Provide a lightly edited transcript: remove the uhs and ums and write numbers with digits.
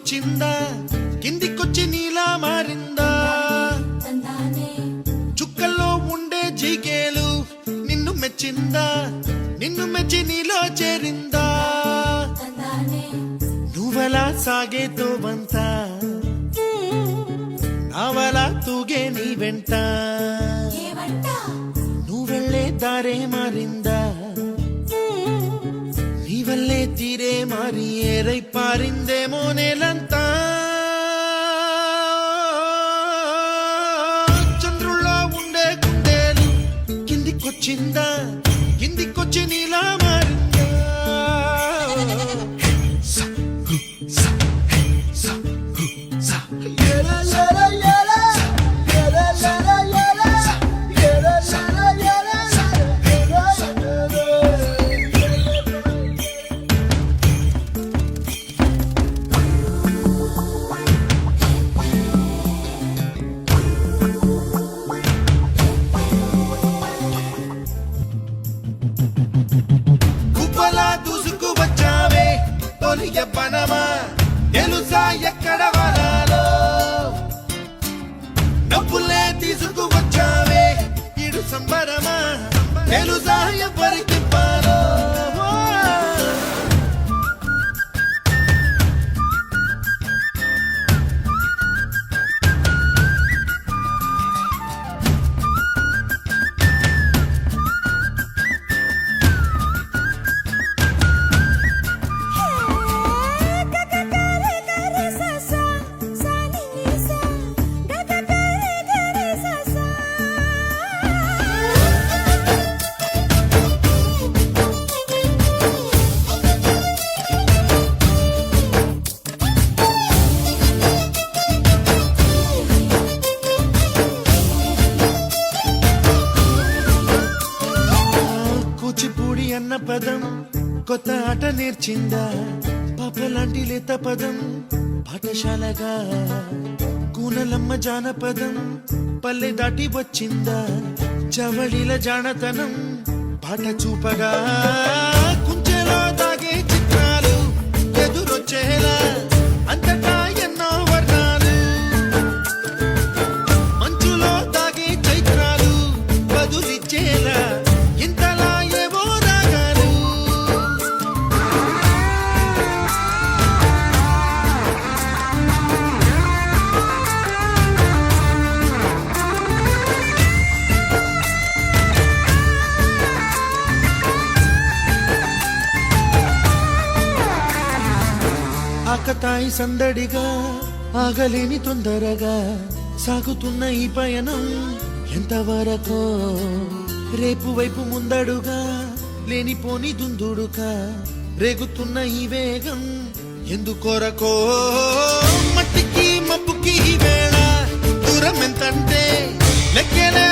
కిందికొచ్చిందా కిందికొచ్చి నీలా మారిందా చుక్కల్లో ఉండే జీకేలు నిన్ను మెచ్చిందా నిన్ను మెచ్చి నీలో చేరిందా నువ్వెలా సాగేతో వంత నావలా తూగే నీ వెంట నువ్వెళ్ళే దారే మారిందా నీ వల్లే తీరే మారి ఏరై పారిందేమో నేలంతా చంద్రుల్లో ఉండే గుండెలు కిందికొచ్చిందా కిందికొచ్చి నీలా మారిందా దూసుకు వచ్చావే తొలి యవ్వనమా తెలుసా ఎక్కడ వరాలో డబ్బులే తీసుకు వచ్చావే ఇడు సంబరమా తెలుసా ఎవరికి పాలో కూచిపూడి అన్న పదం కొత్త ఆట నేర్చిందా పాపలాంటి లేత పదం పాఠశాలగా కూనలమ్మ జానపదం పల్లె దాటి వచ్చిందా చవళిల జానతనం పాట చూపగా కుంచెలో దాగే చిత్రాలు ఎదురొచ్చేలా అంతటా ఎన్నో వర్ణాలు మంచులో దాగే చైత్రాలు బదులిచ్చేలా ఇంతలా ఏవో రాగాలు ఆకతాయి సందడిగా ఆగలేని తొందరగా సాగుతున్న ఈ పయనం ఎంతవరకో రేపు వైపు ముందడుగా లేనిపోని దుందుడుగా రేగుతున్న ఈ వేగం ఎందుకొరకో మట్టికి మబ్బుకి ఈ వేళ దూరం ఎంతంటే లెక్కలే